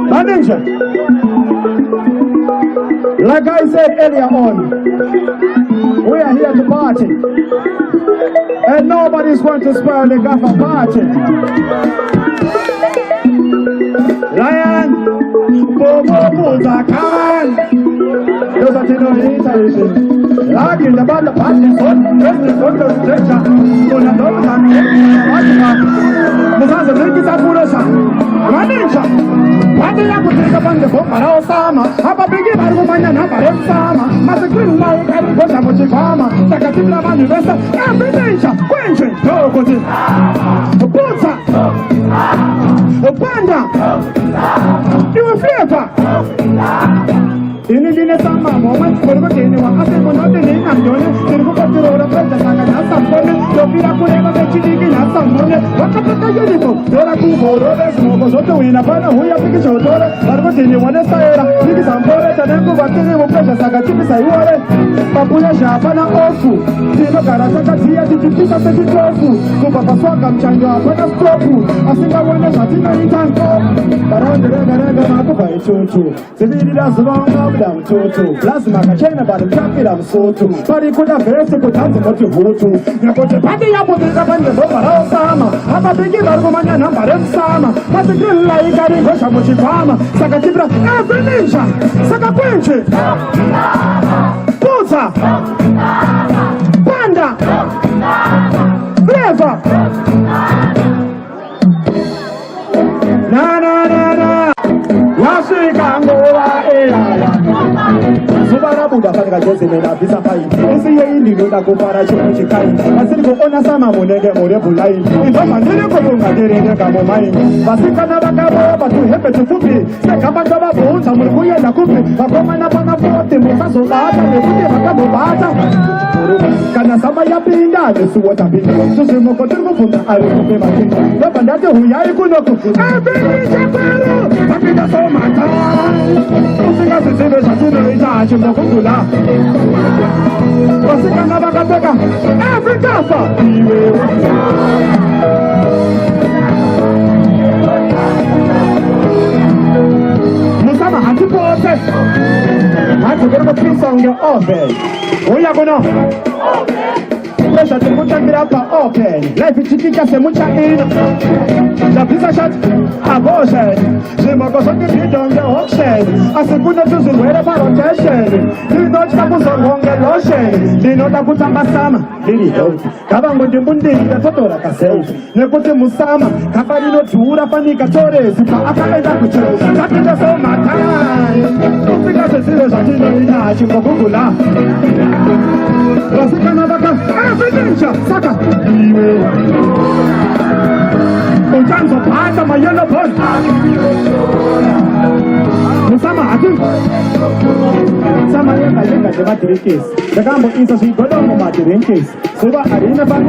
Manager, like I said earlier on, we are here to party. And nobody's going to spoil the Gaffer party. Lion, Bobo, Buza, come those are no irritation. Arguing about the party, president of the stretcher. Gonna know that Musaza, make it a Purasa. Manager, what do you have to take upon the book? Sama, have a big argument and have a sama. Massacre like every person with the farmer. Takatila Manifesta, every nation, quenching, no, put it. Buza, Panda, you a flavor. In sama moment, for the anyone, I said, we're not the name I'm doing. Then go to the road of the Saga, some money, so we are putting up a chicken and some money. What the fuck are you doing? There are two more smokers of the winner, but we are picking your daughter. But what do you want to say? This is some boys and then go back to the pressure Saga chicken. I want it. Papula Japana Ofu. Tino Garasaka, Tia, did you pick up the tofu? Go back a fuck, I'm trying to have a stop. I think I want to shut in any time. But on the regular Marco by Chuchu. The lady does wrong. I'm total. Last month I came about the traffic I'm so too. But it could have very simple time to go to Hutu. You go to party up with the government of Sama. I'm a big woman and I'm a Sama. But the girl like I didn't go to Mushifama. Sakatibra, every nation. Sakapunchi. Pusa. Panda. Flavor. Na na na na. Yasikangola elala. Subara buda katika jesi mena visa pai. Isi ye indi nuda kupara chumu chikai. Asili kuona sama munege murefu lai. Indoma nini kutunga direge kamo mai. Basika na bakabo batu hepe tufupi. Seka bakaba buunza mulikuye na kupi. Bakoma na pana pote mukaso bata. Nekuti bakabo bata. Kana sama ya pinda nesu wata pinda. Susi moko turgu funda alu kupe makinda. Yopandate huyai kunoku. Abini chaparu. Bakida so mata. Usika sisibe sasune ita achimbo kukula. Basika na bakateka. Africa fa. Musama hatipote. Hatipote pisa unge open. Oya kono. Pressure to put me up open. Life is chicken se mucha in. La pizza shot abortion. Je me concentre sur dans le auction. A ce coup de tout sur le rotation. Du not stop on the lotion. Du not put on Masama. Really don't. Kabango de Mundi, the photo like a self. Ne put Musama. Kaparino Tura Panica Torres. Akaka Kucho. That is so my time. Because it's serious. I didn't know it. Chimokula. Rasika Nabaka. Evidência, saca! O Janzo passa amanhã no pão. Não sama aqui? Sama aí, vai chegar de bater em case. Chegamos isso assim, todo mundo bater em case. Suba a arena para